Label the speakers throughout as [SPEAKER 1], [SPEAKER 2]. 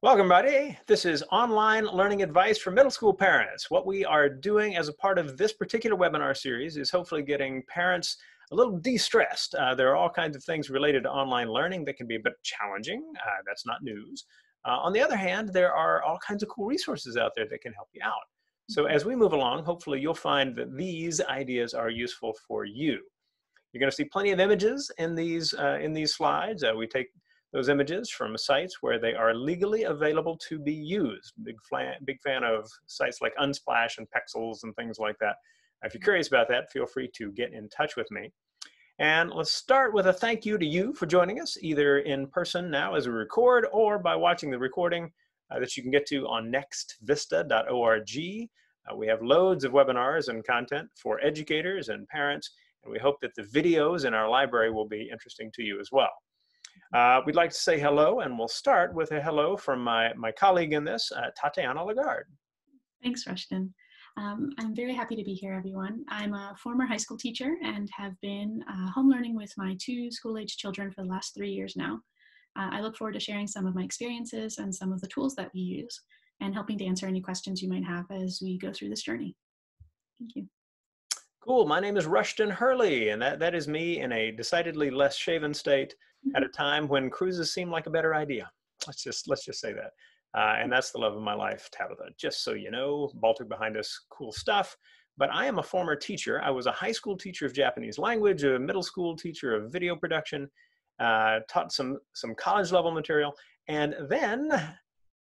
[SPEAKER 1] Welcome, everybody. This is online learning advice for middle school parents. What we are doing as a part of this particular webinar series is hopefully getting parents a little de-stressed. There are all kinds of things related to online learning that can be a bit challenging. That's not news. On the other hand, there are all kinds of cool resources out there that can help you out. So as we move along, hopefully you'll find that these ideas are useful for you. You're going to see plenty of images in these slides. We take those images from sites where they are legally available to be used. Big fan of sites like Unsplash and Pexels and things like that. If you're curious about that, feel free to get in touch with me. And let's start with a thank you to you for joining us, either in person now as we record or by watching the recording that you can get to on nextvista.org. We have loads of webinars and content for educators and parents, and we hope that the videos in our library will be interesting to you as well. We'd like to say hello, and we'll start with a hello from my colleague in this, Tatiana LaGarde.
[SPEAKER 2] Thanks, Rushton. I'm very happy to be here, everyone. I'm a former high school teacher and have been home learning with my 2 school-age children for the last 3 years now. I look forward to sharing some of my experiences and some of the tools that we use and helping to answer any questions you might have as we go through this journey. Thank you.
[SPEAKER 1] Cool. My name is Rushton Hurley, and that is me in a decidedly less shaven state at a time when cruises seem like a better idea. Let's just say that. And that's the love of my life, Tabitha. Just so you know, Baltic behind us, cool stuff. But I am a former teacher. I was a high school teacher of Japanese language, a middle school teacher of video production, taught some college level material, and then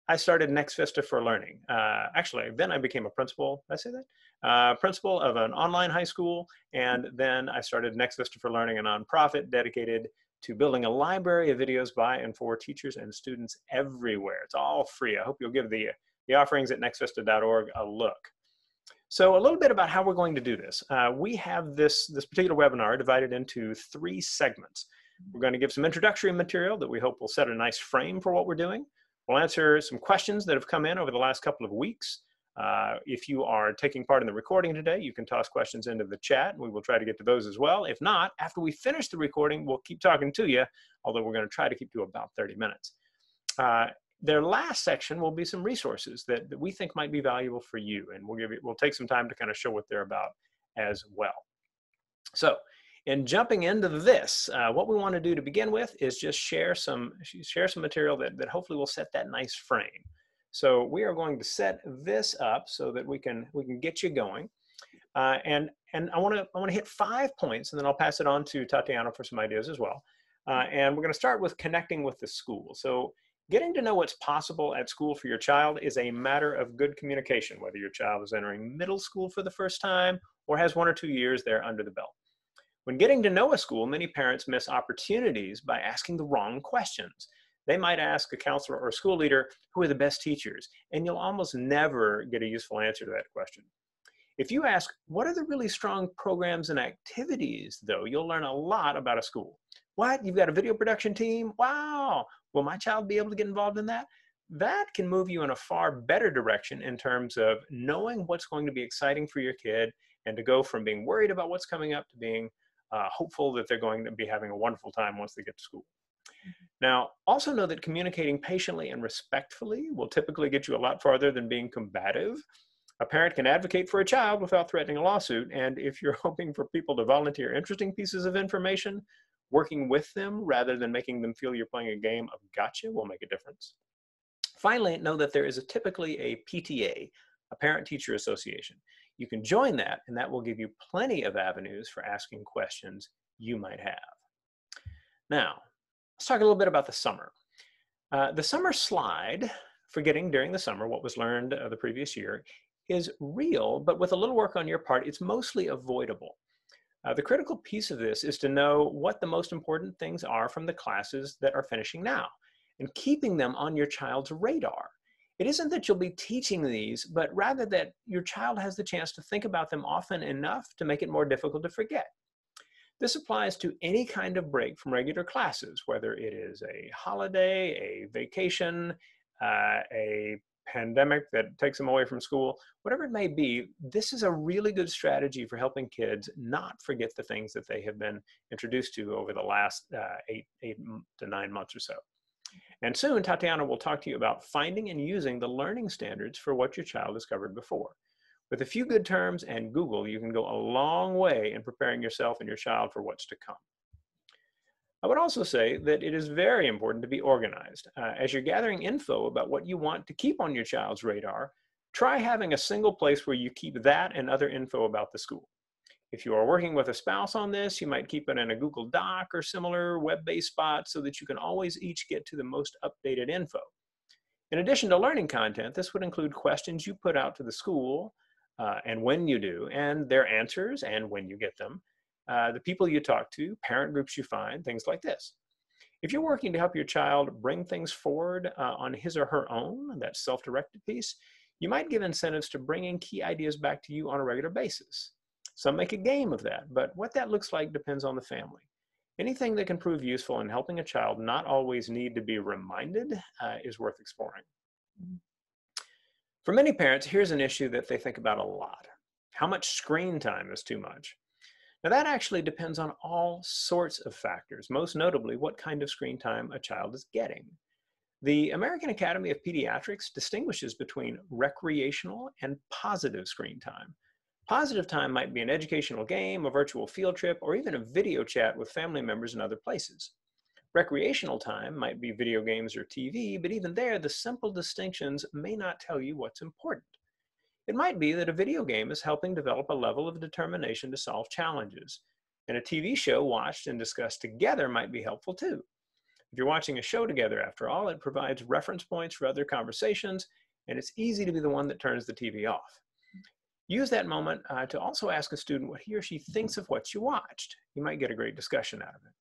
[SPEAKER 1] I started Next Vista for Learning. Actually, then I became a principal. Did I say that? Principal of an online high school, and then I started Next Vista for Learning, a nonprofit dedicated to building a library of videos by and for teachers and students everywhere. It's all free. I hope you'll give the offerings at nextvista.org a look. So a little bit about how we're going to do this. We have this particular webinar divided into 3 segments. We're going to give some introductory material that we hope will set a nice frame for what we're doing. We'll answer some questions that have come in over the last couple of weeks. If you are taking part in the recording today, you can toss questions into the chat, and we will try to get to those as well. If not, after we finish the recording, we'll keep talking to you, although we're going to try to keep to about 30 minutes. Their last section will be some resources that we think might be valuable for you, and we'll take some time to kind of show what they're about as well. So, in jumping into this, what we want to do to begin with is just share some material that hopefully will set that nice frame. So we are going to set this up so that we can get you going, and I want to hit 5 points, and then I'll pass it on to Tatiana for some ideas as well. And we're going to start with connecting with the school. So getting to know what's possible at school for your child is a matter of good communication, whether your child is entering middle school for the first time or has 1 or 2 years there under the belt. When getting to know a school, many parents miss opportunities by asking the wrong questions. They might ask a counselor or a school leader, who are the best teachers? And you'll almost never get a useful answer to that question. If you ask, what are the really strong programs and activities, though, you'll learn a lot about a school. What? You've got a video production team? Wow. Will my child be able to get involved in that? That can move you in a far better direction in terms of knowing what's going to be exciting for your kid, and to go from being worried about what's coming up to being hopeful that they're going to be having a wonderful time once they get to school. Now, also know that communicating patiently and respectfully will typically get you a lot farther than being combative. A parent can advocate for a child without threatening a lawsuit, and if you're hoping for people to volunteer interesting pieces of information, working with them rather than making them feel you're playing a game of gotcha will make a difference. Finally, know that there is typically a PTA, a parent-teacher association. You can join that, and that will give you plenty of avenues for asking questions you might have. Now, let's talk a little bit about the summer. The summer slide, forgetting during the summer what was learned the previous year, is real, but with a little work on your part, it's mostly avoidable. The critical piece of this is to know what the most important things are from the classes that are finishing now, and keeping them on your child's radar. It isn't that you'll be teaching these, but rather that your child has the chance to think about them often enough to make it more difficult to forget. This applies to any kind of break from regular classes, whether it is a holiday, a vacation, a pandemic that takes them away from school, whatever it may be. This is a really good strategy for helping kids not forget the things that they have been introduced to over the last 8 to 9 months or so. And soon, Tatiana will talk to you about finding and using the learning standards for what your child has covered before. With a few good terms and Google, you can go a long way in preparing yourself and your child for what's to come. I would also say that it is very important to be organized. As you're gathering info about what you want to keep on your child's radar, try having a single place where you keep that and other info about the school. If you are working with a spouse on this, you might keep it in a Google Doc or similar web-based spot so that you can always each get to the most updated info. In addition to learning content, this would include questions you put out to the school and when you do, and their answers and when you get them, the people you talk to, parent groups you find, things like this. If you're working to help your child bring things forward on his or her own, that self-directed piece, you might give incentives to bringing key ideas back to you on a regular basis. Some make a game of that, but what that looks like depends on the family. Anything that can prove useful in helping a child not always need to be reminded is worth exploring. For many parents, here's an issue that they think about a lot. How much screen time is too much? Now that actually depends on all sorts of factors, most notably what kind of screen time a child is getting. The American Academy of Pediatrics distinguishes between recreational and positive screen time. Positive time might be an educational game, a virtual field trip, or even a video chat with family members in other places. Recreational time might be video games or TV, but even there, the simple distinctions may not tell you what's important. It might be that a video game is helping develop a level of determination to solve challenges, and a TV show watched and discussed together might be helpful too. If you're watching a show together, after all, it provides reference points for other conversations, and it's easy to be the one that turns the TV off. Use that moment to also ask a student what he or she thinks of what you watched. You might get a great discussion out of it.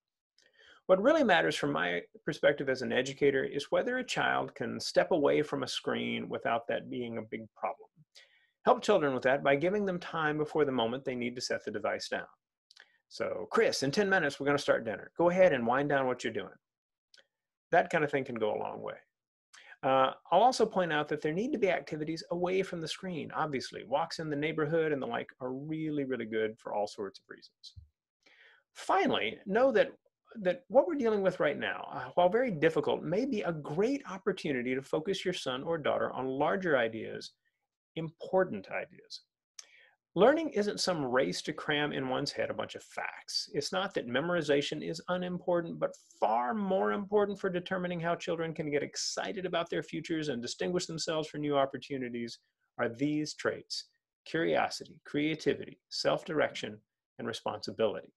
[SPEAKER 1] What really matters from my perspective as an educator is whether a child can step away from a screen without that being a big problem. Help children with that by giving them time before the moment they need to set the device down. So, Chris, in 10 minutes, we're going to start dinner. Go ahead and wind down what you're doing. That kind of thing can go a long way. I'll also point out that there need to be activities away from the screen. Obviously, walks in the neighborhood and the like are really, really good for all sorts of reasons. Finally, know that what we're dealing with right now, while very difficult, may be a great opportunity to focus your son or daughter on larger ideas, important ideas. Learning isn't some race to cram in one's head a bunch of facts. It's not that memorization is unimportant, but far more important for determining how children can get excited about their futures and distinguish themselves for new opportunities are these traits: curiosity, creativity, self-direction, and responsibility.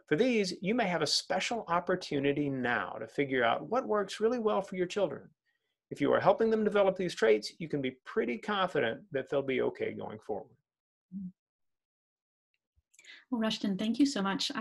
[SPEAKER 1] For these, you may have a special opportunity now to figure out what works really well for your children. If you are helping them develop these traits, you can be pretty confident that they'll be okay going forward.
[SPEAKER 2] Well, Rushton, thank you so much.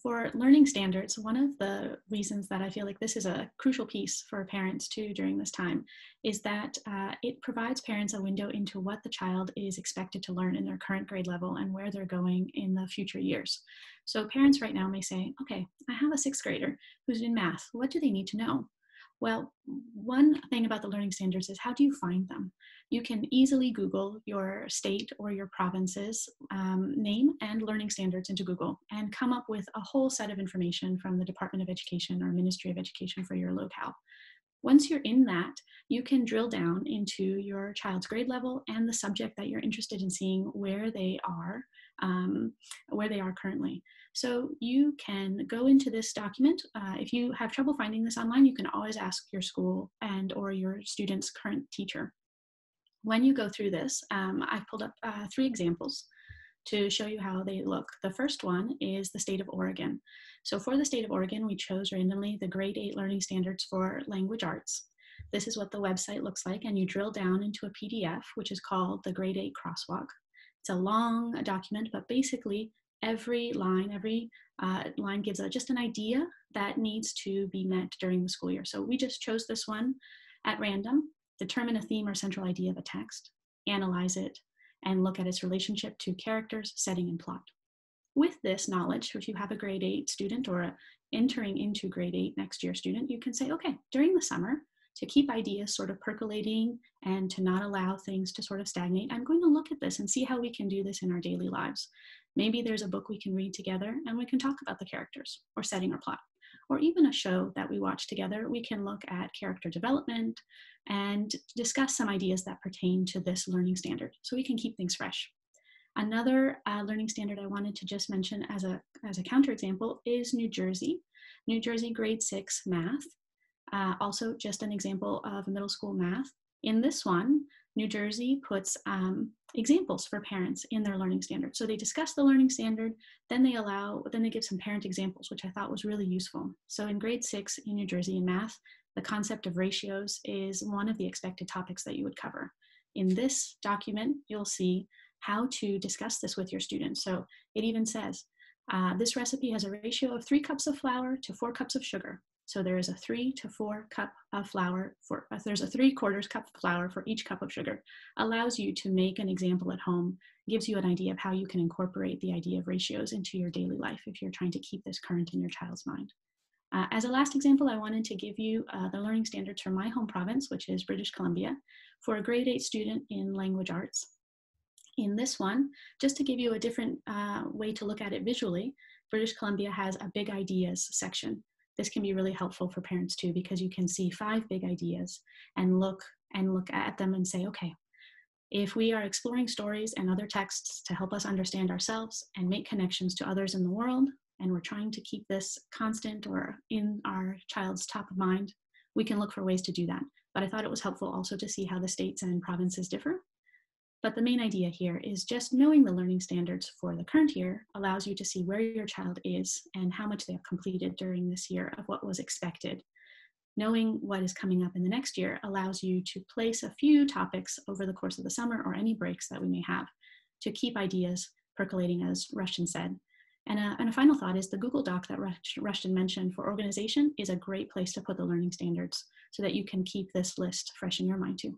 [SPEAKER 2] For learning standards, one of the reasons that I feel like this is a crucial piece for parents too during this time is that it provides parents a window into what the child is expected to learn in their current grade level and where they're going in the future years. So parents right now may say, okay, I have a sixth grader who's in math. What do they need to know? Well, one thing about the learning standards is how do you find them? You can easily Google your state or your province's name and learning standards into Google and come up with a whole set of information from the Department of Education or Ministry of Education for your locale. Once you're in that, you can drill down into your child's grade level and the subject that you're interested in seeing where they are currently. So you can go into this document. If you have trouble finding this online, you can always ask your school and or your student's current teacher. When you go through this, I've pulled up 3 examples to show you how they look. The first one is the state of Oregon. So for the state of Oregon, we chose randomly the grade 8 learning standards for language arts. This is what the website looks like, and you drill down into a PDF, which is called the grade 8 crosswalk. It's a long document, but basically every line gives just an idea that needs to be met during the school year. So we just chose this one at random, determine a theme or central idea of a text, analyze it, and look at its relationship to characters, setting, and plot. With this knowledge, if you have a grade 8 student or entering into grade 8 next year student, you can say, okay, during the summer, to keep ideas sort of percolating and to not allow things to sort of stagnate, I'm going to look at this and see how we can do this in our daily lives. Maybe there's a book we can read together and we can talk about the characters or setting or plot. or even a show that we watch together, we can look at character development and discuss some ideas that pertain to this learning standard so we can keep things fresh. Another learning standard I wanted to just mention as a counterexample is New Jersey. New Jersey grade 6 math. Also just an example of middle school math. In this one, New Jersey puts examples for parents in their learning standard. So they discuss the learning standard, then they give some parent examples, which I thought was really useful. So in grade 6 in New Jersey in math, the concept of ratios is one of the expected topics that you would cover. In this document, you'll see how to discuss this with your students. So it even says, this recipe has a ratio of 3 cups of flour to 4 cups of sugar. So there is a 3 to 4 cup of flour there's a 3/4 cup of flour for each cup of sugar. Allows you to make an example at home, gives you an idea of how you can incorporate the idea of ratios into your daily life if you're trying to keep this current in your child's mind. As a last example, I wanted to give you the learning standards from my home province, which is British Columbia, for a grade 8 student in language arts. In this one, just to give you a different way to look at it visually, British Columbia has a big ideas section. This can be really helpful for parents too, because you can see 5 big ideas and look at them and say, okay, if we are exploring stories and other texts to help us understand ourselves and make connections to others in the world, and we're trying to keep this constant or in our child's top of mind, we can look for ways to do that. But I thought it was helpful also to see how the states and provinces differ. But the main idea here is just knowing the learning standards for the current year allows you to see where your child is and how much they have completed during this year of what was expected. Knowing what is coming up in the next year allows you to place a few topics over the course of the summer or any breaks that we may have to keep ideas percolating, as Rushton said. And a final thought is the Google Doc that Rushton mentioned for organization is a great place to put the learning standards so that you can keep this list fresh in your mind too.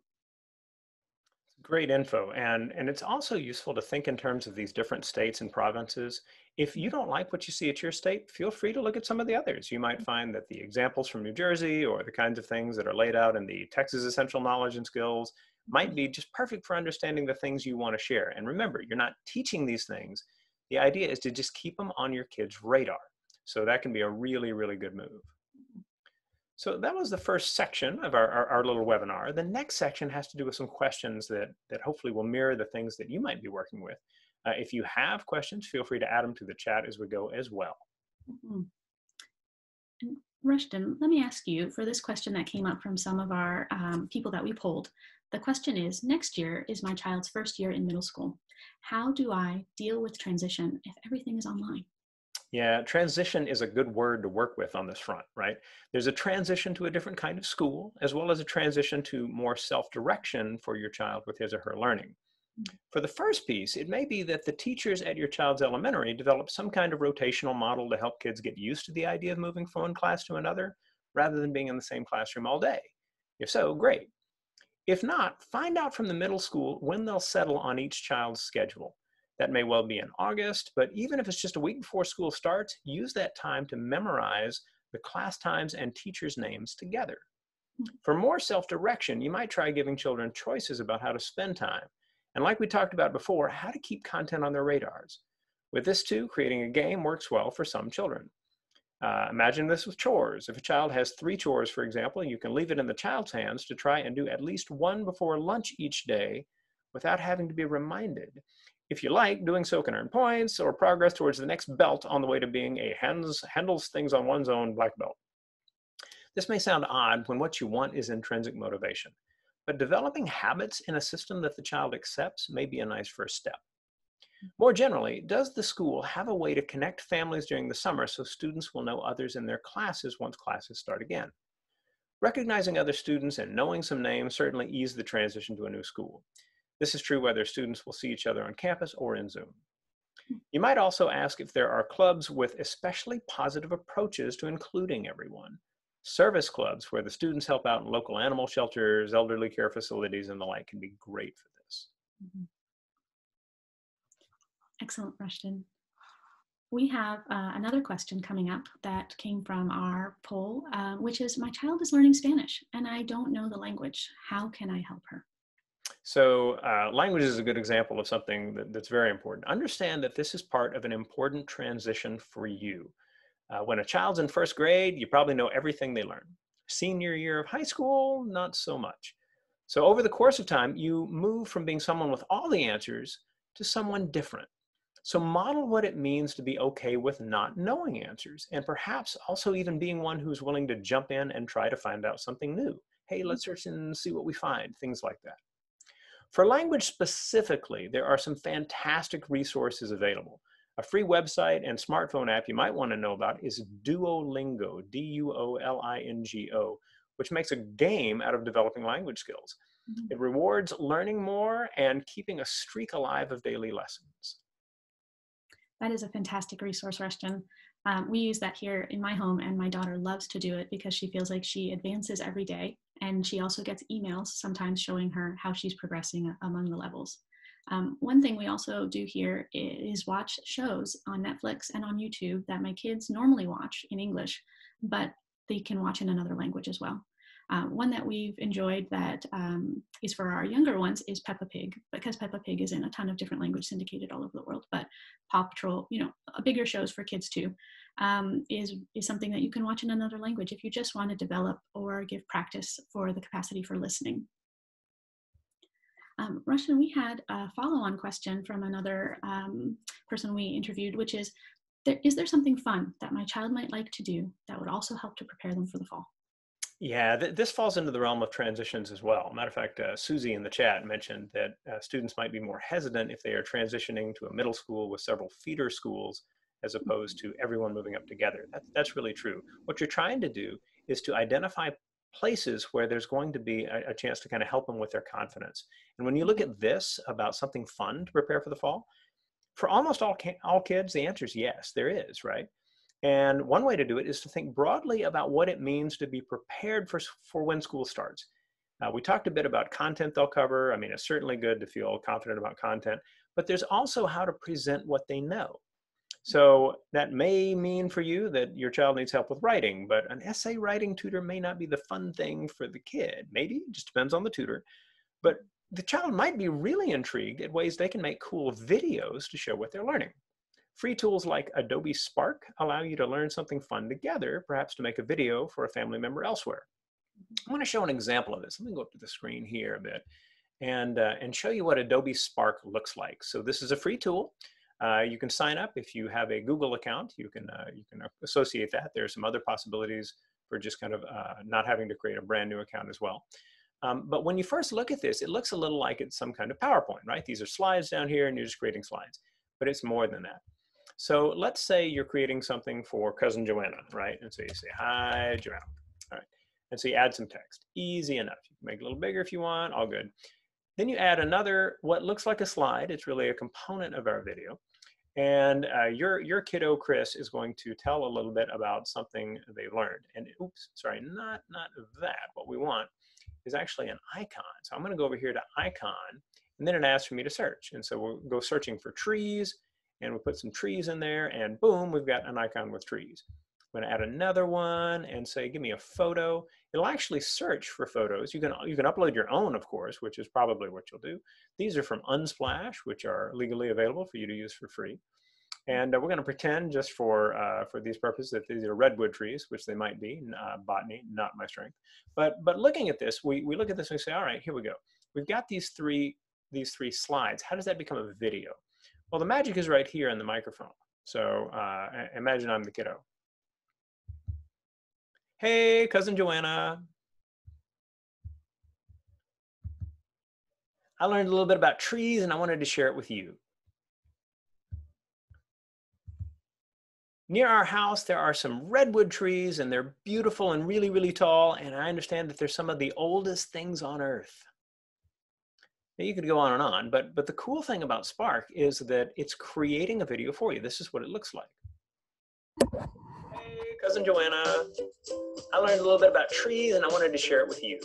[SPEAKER 1] Great info. And it's also useful to think in terms of these different states and provinces. If you don't like what you see at your state, feel free to look at some of the others. You might find that the examples from New Jersey or the kinds of things that are laid out in the Texas Essential Knowledge and Skills might be just perfect for understanding the things you want to share. And remember, you're not teaching these things. The idea is to just keep them on your kids' radar. So that can be a really, really good move. So that was the first section of our little webinar. The next section has to do with some questions that hopefully will mirror the things that you might be working with. If you have questions, feel free to add them to the chat as we go as well.
[SPEAKER 2] Mm-hmm. And Rushton, let me ask you for this question that came up from some of our people that we polled. The question is, next year is my child's first year in middle school. How do I deal with transition if everything is online?
[SPEAKER 1] Yeah, transition is a good word to work with on this front, right? There's a transition to a different kind of school, as well as a transition to more self-direction for your child with his or her learning. For the first piece, it may be that the teachers at your child's elementary develop some kind of rotational model to help kids get used to the idea of moving from one class to another, rather than being in the same classroom all day. If so, great. If not, find out from the middle school when they'll settle on each child's schedule. That may well be in August, but even if it's just a week before school starts, use that time to memorize the class times and teachers' names together. For more self-direction, you might try giving children choices about how to spend time. And like we talked about before, how to keep content on their radars. With this too, creating a game works well for some children. Imagine this with chores. If a child has 3 chores, for example, you can leave it in the child's hands to try and do at least one before lunch each day without having to be reminded. If you like, doing so can earn points or progress towards the next belt on the way to being a handles things on one's own black belt. This may sound odd when what you want is intrinsic motivation, but developing habits in a system that the child accepts may be a nice first step. More generally, does the school have a way to connect families during the summer so students will know others in their classes once classes start again? Recognizing other students and knowing some names certainly ease the transition to a new school. This is true whether students will see each other on campus or in Zoom. You might also ask if there are clubs with especially positive approaches to including everyone. Service clubs where the students help out in local animal shelters, elderly care facilities, and the like can be great for this.
[SPEAKER 2] Mm-hmm. Excellent, Rushton. We have another question coming up that came from our poll, which is, my child is learning Spanish and I don't know the language. How can I help her?
[SPEAKER 1] So language is a good example of something that's very important. Understand that this is part of an important transition for you. When a child's in first grade, you probably know everything they learn. Senior year of high school, not so much. So over the course of time, you move from being someone with all the answers to someone different. So model what it means to be okay with not knowing answers, and perhaps also even being one who's willing to jump in and try to find out something new. Hey, let's search and see what we find, things like that. For language specifically, there are some fantastic resources available. A free website and smartphone app you might want to know about is Duolingo, Duolingo, which makes a game out of developing language skills. It rewards learning more and keeping a streak alive of daily lessons.
[SPEAKER 2] That is a fantastic resource, Rushton. We use that here in my home, and my daughter loves to do it because she feels like she advances every day. And she also gets emails sometimes showing her how she's progressing among the levels. One thing we also do here is watch shows on Netflix and on YouTube that my kids normally watch in English, but they can watch in another language as well. One that we've enjoyed that is for our younger ones is Peppa Pig, because Peppa Pig is in a ton of different languages syndicated all over the world, but Paw Patrol, bigger shows for kids too, is something that you can watch in another language if you just want to develop or give practice for the capacity for listening. Rushton, we had a follow-on question from another person we interviewed, which is there something fun that my child might like to do that would also help to prepare them for the fall?
[SPEAKER 1] Yeah, this falls into the realm of transitions as well. Matter of fact, Susie in the chat mentioned that students might be more hesitant if they are transitioning to a middle school with several feeder schools as opposed to everyone moving up together. That's really true. What you're trying to do is to identify places where there's going to be a chance to kind of help them with their confidence. And when you look at this about something fun to prepare for the fall, for almost all kids, the answer is yes, there is, right? And one way to do it is to think broadly about what it means to be prepared for when school starts. We talked a bit about content they'll cover. I mean, it's certainly good to feel confident about content, but there's also how to present what they know. So that may mean for you that your child needs help with writing, but an essay writing tutor may not be the fun thing for the kid. Maybe, it just depends on the tutor. But the child might be really intrigued at ways they can make cool videos to show what they're learning. Free tools like Adobe Spark allow you to learn something fun together, perhaps to make a video for a family member elsewhere. I'm going to show an example of this. Let me go up to the screen here a bit and show you what Adobe Spark looks like. So this is a free tool. You can sign up if you have a Google account. You can associate that. There are some other possibilities for just kind of not having to create a brand new account as well. But when you first look at this, it looks a little like it's some kind of PowerPoint, right? These are slides down here and you're just creating slides, but it's more than that. So let's say you're creating something for cousin Joanna, right? And so you say, hi, Joanna. All right. And so you add some text. Easy enough. You can make it a little bigger if you want, all good. Then you add another, what looks like a slide. It's really a component of our video. And your kiddo, Chris, is going to tell a little bit about something they learned. And oops, sorry, not that. What we want is actually an icon. So I'm going to go over here to icon, and then it asks for me to search. And so we'll go searching for trees, and we'll put some trees in there, and boom, we've got an icon with trees. I'm going to add another one and say, give me a photo. It'll actually search for photos. You can upload your own, of course, which is probably what you'll do. These are from Unsplash, which are legally available for you to use for free. And we're going to pretend just for these purposes that these are redwood trees, which they might be. Botany, not my strength. But looking at this, we look at this and we say, all right, here we go. We've got these three slides. How does that become a video? Well, the magic is right here in the microphone. So imagine I'm the kiddo. Hey, cousin Joanna. I learned a little bit about trees and I wanted to share it with you. Near our house, there are some redwood trees and they're beautiful and really, really tall. And I understand that they're some of the oldest things on earth. Now, you could go on and on, but the cool thing about Spark is that it's creating a video for you. This is what it looks like. Hey, cousin Joanna. I learned a little bit about trees and I wanted to share it with you.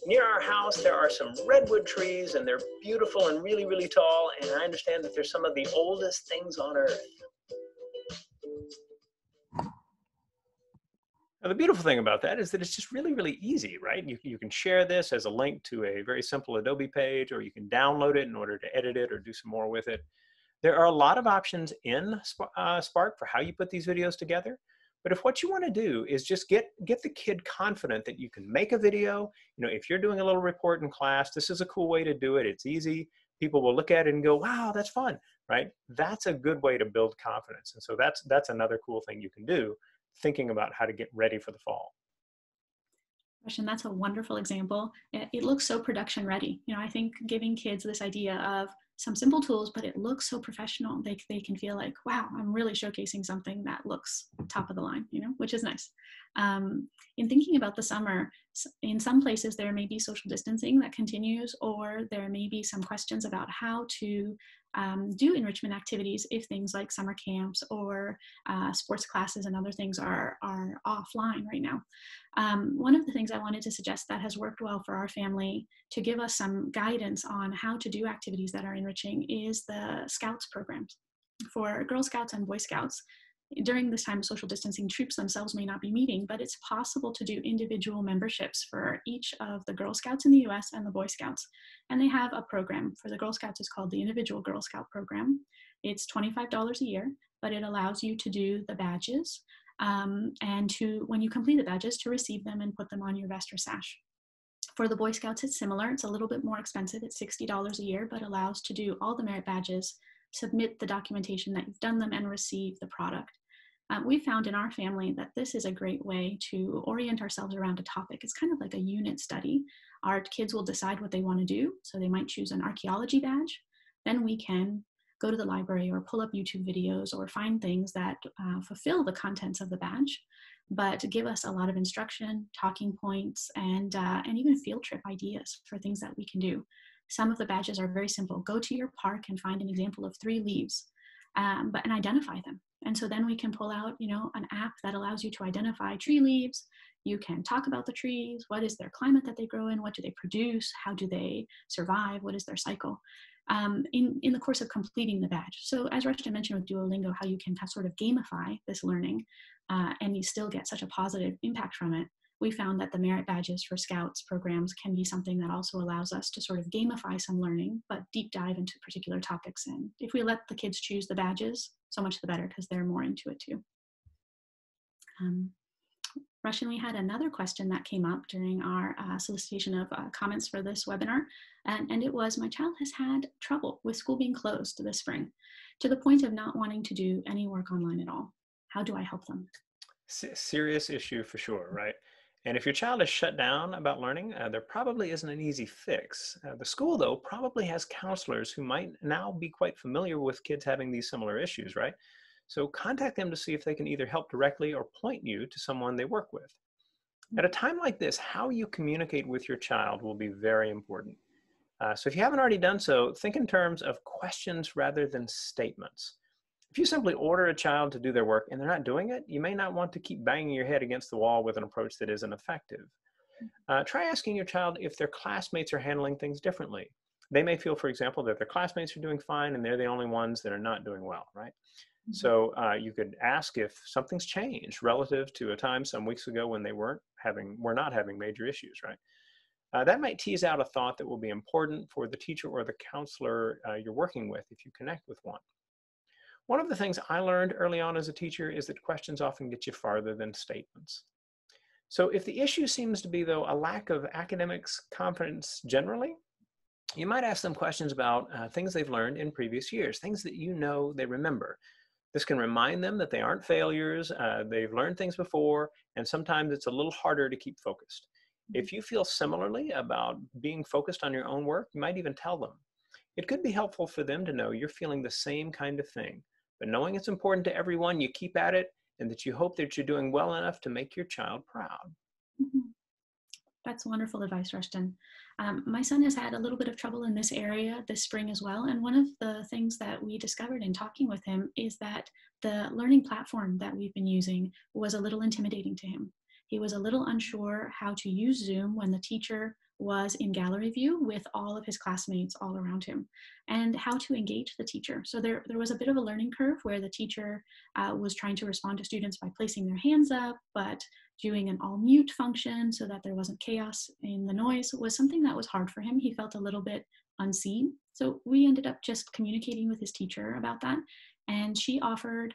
[SPEAKER 1] Near our house, there are some redwood trees and they're beautiful and really, really tall. And I understand that they're some of the oldest things on earth. Now, the beautiful thing about that is that it's just really, really easy, right? You can share this as a link to a very simple Adobe page, or you can download it in order to edit it or do some more with it. There are a lot of options in Spark for how you put these videos together. But if what you want to do is just get the kid confident that you can make a video, if you're doing a little report in class, this is a cool way to do it. It's easy. People will look at it and go, wow, that's fun, right? That's a good way to build confidence. And so that's another cool thing you can do, thinking about how to get ready for the fall.
[SPEAKER 2] And that's a wonderful example. It looks so production ready. I think giving kids this idea of some simple tools, but it looks so professional. They can feel like, wow, I'm really showcasing something that looks top of the line, which is nice. In thinking about the summer, in some places there may be social distancing that continues, or there may be some questions about how to do enrichment activities if things like summer camps or sports classes and other things are offline right now. One of the things I wanted to suggest that has worked well for our family to give us some guidance on how to do activities that are enriching is the Scouts programs. For Girl Scouts and Boy Scouts, during this time of social distancing, troops themselves may not be meeting, but it's possible to do individual memberships for each of the Girl Scouts in the US and the Boy Scouts. And they have a program. For the Girl Scouts, it's called the Individual Girl Scout Program. It's $25 a year, but it allows you to do the badges and to, when you complete the badges, to receive them and put them on your vest or sash. For the Boy Scouts, it's similar. It's a little bit more expensive. It's $60 a year, but allows to do all the merit badges, submit the documentation that you've done them, and receive the product. We found in our family that this is a great way to orient ourselves around a topic. It's kind of like a unit study. Our kids will decide what they want to do. So they might choose an archaeology badge. Then we can go to the library or pull up YouTube videos or find things that fulfill the contents of the badge, but give us a lot of instruction, talking points, and even field trip ideas for things that we can do. Some of the badges are very simple. Go to your park and find an example of 3 leaves, and identify them. And so then we can pull out, an app that allows you to identify tree leaves. You can talk about the trees. What is their climate that they grow in? What do they produce? How do they survive? What is their cycle? In the course of completing the badge. So as Rushton mentioned with Duolingo, how you can sort of gamify this learning and you still get such a positive impact from it. We found that the merit badges for Scouts programs can be something that also allows us to sort of gamify some learning, but deep dive into particular topics. And if we let the kids choose the badges, so much the better, because they're more into it too. Rushton, we had another question that came up during our solicitation of comments for this webinar, and it was, my child has had trouble with school being closed this spring, to the point of not wanting to do any work online at all. How do I help them?
[SPEAKER 1] Serious issue for sure, right? And if your child is shut down about learning, there probably isn't an easy fix. The school, though, probably has counselors who might now be quite familiar with kids having these similar issues, right? So contact them to see if they can either help directly or point you to someone they work with. At a time like this, how you communicate with your child will be very important. So if you haven't already done so, think in terms of questions rather than statements. If you simply order a child to do their work and they're not doing it, you may not want to keep banging your head against the wall with an approach that isn't effective. Try asking your child if their classmates are handling things differently. They may feel, for example, that their classmates are doing fine and they're the only ones that are not doing well, right? So you could ask if something's changed relative to a time some weeks ago when they were not having major issues, right? That might tease out a thought that will be important for the teacher or the counselor you're working with if you connect with one. One of the things I learned early on as a teacher is that questions often get you farther than statements. So if the issue seems to be, though, a lack of academics confidence generally, you might ask them questions about things they've learned in previous years, things that they remember. This can remind them that they aren't failures, they've learned things before, and sometimes it's a little harder to keep focused. If you feel similarly about being focused on your own work, you might even tell them. It could be helpful for them to know you're feeling the same kind of thing, but knowing it's important to everyone, you keep at it, and that you hope that you're doing well enough to make your child proud.
[SPEAKER 2] That's wonderful advice, Rushton. My son has had a little bit of trouble in this area this spring as well. And one of the things that we discovered in talking with him is that the learning platform that we've been using was a little intimidating to him. He was a little unsure how to use Zoom when the teacher was in gallery view with all of his classmates all around him, and how to engage the teacher. So there was a bit of a learning curve where the teacher was trying to respond to students by placing their hands up, but doing an all mute function so that there wasn't chaos in the noise was something that was hard for him. He felt a little bit unseen. So we ended up just communicating with his teacher about that. And she offered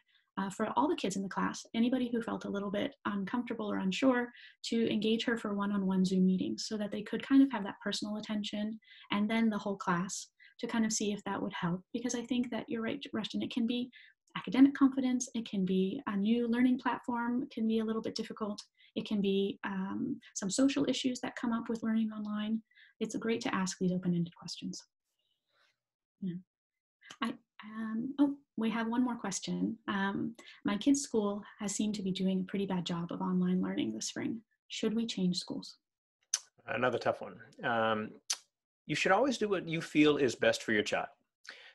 [SPEAKER 2] for all the kids in the class, anybody who felt a little bit uncomfortable or unsure, to engage her for one-on-one Zoom meetings so that they could kind of have that personal attention, and then the whole class to kind of see if that would help. Because I think that you're right, Rushton, it can be academic confidence, it can be a new learning platform, it can be a little bit difficult, it can be some social issues that come up with learning online. It's great to ask these open-ended questions. Yeah. We have one more question. My kid's school has seemed to be doing a pretty bad job of online learning this spring. Should we change schools?
[SPEAKER 1] Another tough one. You should always do what you feel is best for your child.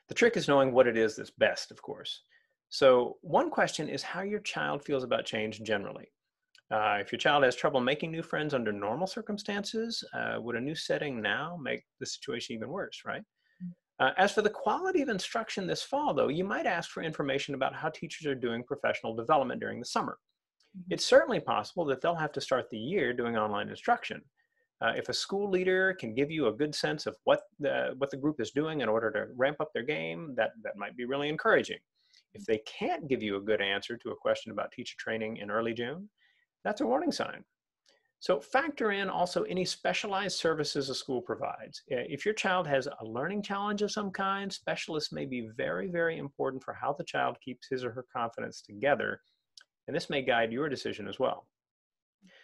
[SPEAKER 1] The trick is knowing what it is that's best, of course. So one question is how your child feels about change generally. If your child has trouble making new friends under normal circumstances, would a new setting now make the situation even worse, right? As for the quality of instruction this fall, though, you might ask for information about how teachers are doing professional development during the summer. It's certainly possible that they'll have to start the year doing online instruction. If a school leader can give you a good sense of what the group is doing in order to ramp up their game, that might be really encouraging. If they can't give you a good answer to a question about teacher training in early June, that's a warning sign. So factor in also any specialized services a school provides. If your child has a learning challenge of some kind, specialists may be very, very important for how the child keeps his or her confidence together, and this may guide your decision as well.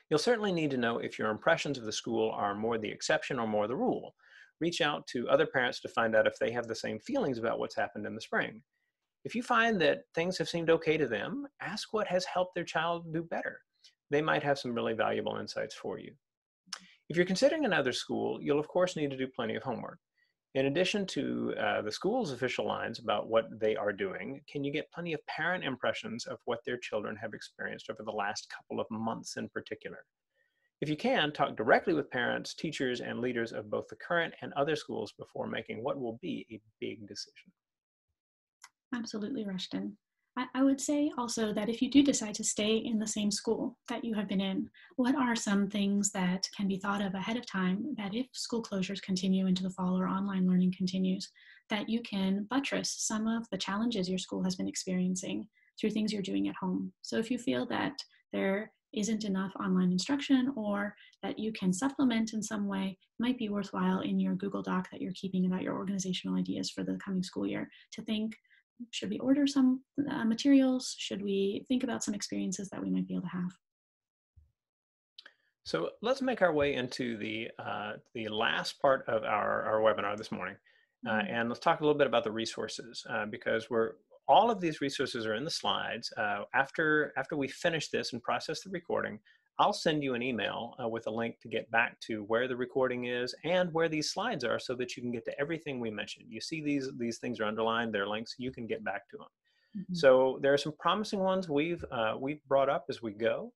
[SPEAKER 1] You'll certainly need to know if your impressions of the school are more the exception or more the rule. Reach out to other parents to find out if they have the same feelings about what's happened in the spring. If you find that things have seemed okay to them, ask what has helped their child do better. They might have some really valuable insights for you. If you're considering another school, you'll of course need to do plenty of homework. In addition to the school's official lines about what they are doing, can you get plenty of parent impressions of what their children have experienced over the last couple of months in particular? If you can, talk directly with parents, teachers, and leaders of both the current and other schools before making what will be a big decision.
[SPEAKER 2] Absolutely, Rushton. I would say also that if you do decide to stay in the same school that you have been in, what are some things that can be thought of ahead of time that if school closures continue into the fall or online learning continues, that you can buttress some of the challenges your school has been experiencing through things you're doing at home. So if you feel that there isn't enough online instruction or that you can supplement in some way, it might be worthwhile in your Google Doc that you're keeping about your organizational ideas for the coming school year to think, should we order some materials? Should we think about some experiences that we might be able to have?
[SPEAKER 1] So let's make our way into the last part of our webinar this morning. And let's talk a little bit about the resources because all of these resources are in the slides. After we finish this and process the recording, I'll send you an email with a link to get back to where the recording is and where these slides are so that you can get to everything we mentioned. You see these things are underlined, they're links, you can get back to them. So there are some promising ones we've brought up as we go.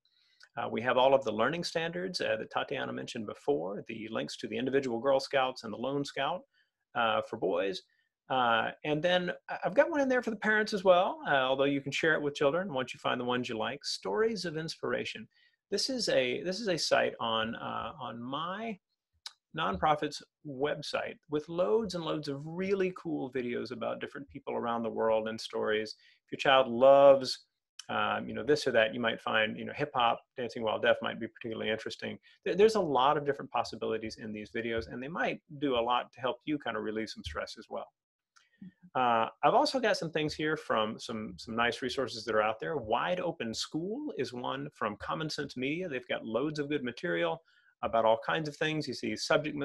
[SPEAKER 1] We have all of the learning standards that Tatiana mentioned before, the links to the individual Girl Scouts and the Lone Scout for boys. And then I've got one in there for the parents as well, although you can share it with children once you find the ones you like. Stories of Inspiration. This is a site on my nonprofit's website with loads and loads of really cool videos about different people around the world and stories. If your child loves this or that, you might find, hip hop, Dancing While Deaf might be particularly interesting. There's a lot of different possibilities in these videos, and they might do a lot to help you kind of relieve some stress as well. I've also got some things here from some nice resources that are out there. Wide Open School is one from Common Sense Media. They've got loads of good material about all kinds of things. You see subject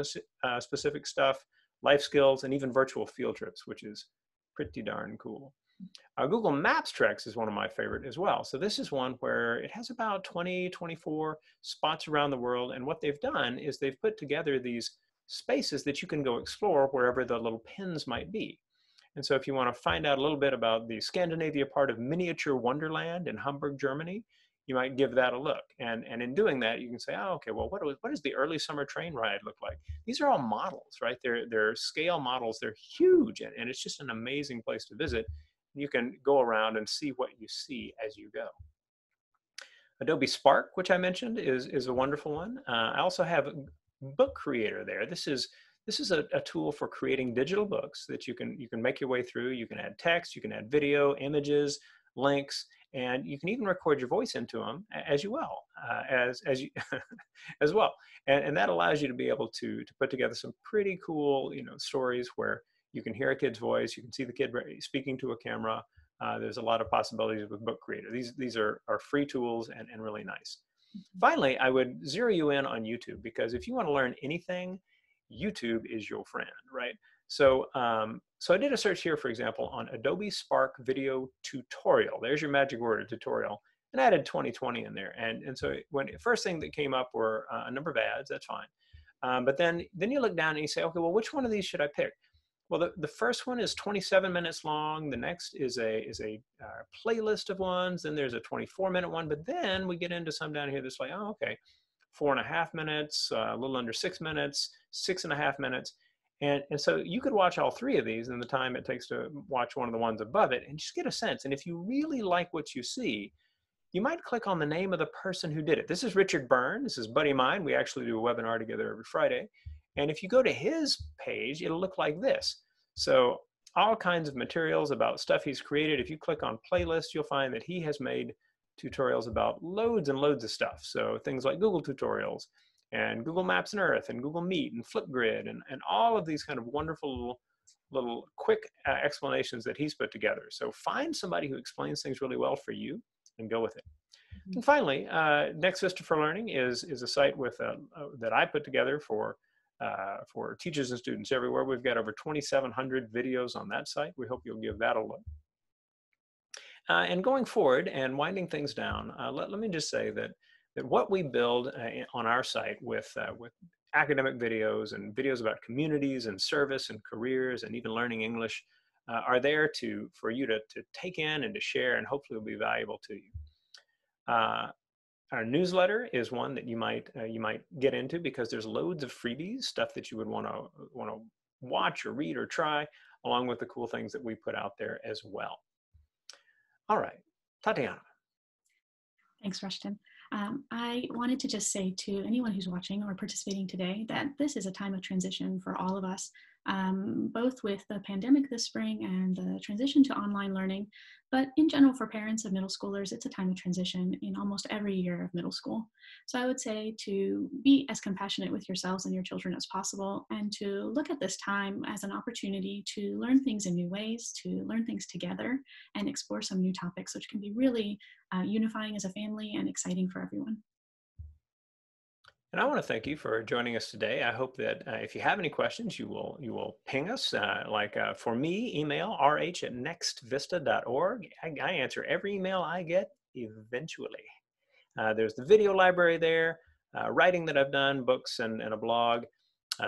[SPEAKER 1] specific stuff, life skills, and even virtual field trips, which is pretty darn cool. Google Maps Treks is one of my favorite as well. So this is one where it has about 24 spots around the world. And what they've done is they've put together these spaces that you can go explore wherever the little pins might be. And so if you want to find out a little bit about the Scandinavia part of Miniature Wonderland in Hamburg, Germany, you might give that a look. And in doing that, you can say, oh, okay, well, what does the early summer train ride look like? These are all models, right? They're scale models. They're huge, and it's just an amazing place to visit. You can go around and see what you see as you go. Adobe Spark, which I mentioned, is a wonderful one. I also have Book Creator there. This is a tool for creating digital books that you can make your way through. You can add text, you can add video, images, links, and you can even record your voice into them as you will, as you as well. And that allows you to be able to put together some pretty cool, stories where you can hear a kid's voice, you can see the kid speaking to a camera. There's a lot of possibilities with Book Creator. These are free tools and really nice. Finally, I would zero you in on YouTube, because if you want to learn anything, YouTube is your friend, right? So, so I did a search here, for example, on Adobe Spark Video Tutorial. There's your magic word, a tutorial, and I added 2020 in there. And so when first thing that came up were a number of ads. That's fine. But then you look down and you say, okay, well, which one of these should I pick? Well, the first one is 27 minutes long. The next is a playlist of ones. Then there's a 24-minute one. But then we get into some down here that's like, oh, okay, 4.5 minutes, a little under 6 minutes, 6.5 minutes. And so you could watch all three of these in the time it takes to watch one of the ones above it and just get a sense. And if you really like what you see, you might click on the name of the person who did it. This is Richard Byrne. This is a buddy of mine. We actually do a webinar together every Friday. And if you go to his page, it'll look like this. So all kinds of materials about stuff he's created. If you click on playlists, you'll find that he has made tutorials about loads and loads of stuff. So things like Google tutorials and Google Maps and Earth and Google Meet and Flipgrid and all of these kind of wonderful little quick explanations that he's put together. So find somebody who explains things really well for you and go with it. And finally, Next Vista for Learning is a site with that I put together for teachers and students everywhere. We've got over 2,700 videos on that site. We hope you'll give that a look. And going forward and winding things down, let me just say that what we build on our site with academic videos and videos about communities and service and careers and even learning English are there for you to take in and to share, and hopefully will be valuable to you. Our newsletter is one that you might get into, because there's loads of freebies, stuff that you would want to watch or read or try, along with the cool things that we put out there as well. All right, Tatiana.
[SPEAKER 2] Thanks, Rushton. I wanted to just say to anyone who's watching or participating today that this is a time of transition for all of us, both with the pandemic this spring and the transition to online learning. But in general, for parents of middle schoolers, it's a time of transition in almost every year of middle school. So I would say to be as compassionate with yourselves and your children as possible, and to look at this time as an opportunity to learn things in new ways, to learn things together, and explore some new topics, which can be really unifying as a family and exciting for everyone.
[SPEAKER 1] And I want to thank you for joining us today. I hope that if you have any questions, you will ping us. For me, email rh@nextvista.org. I answer every email I get eventually. There's the video library there, writing that I've done, books and a blog,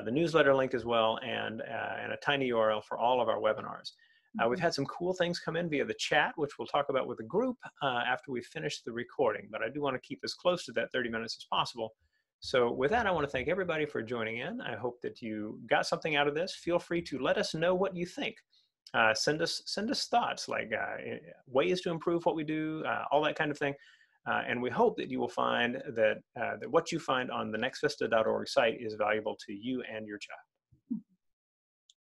[SPEAKER 1] the newsletter link as well, and a tiny URL for all of our webinars. We've had some cool things come in via the chat, which we'll talk about with the group after we finish the recording. But I do want to keep as close to that 30 minutes as possible. So with that, I want to thank everybody for joining in. I hope that you got something out of this. Feel free to let us know what you think. Send us thoughts, like ways to improve what we do, all that kind of thing. And we hope that you will find that what you find on the nextvista.org site is valuable to you and your child.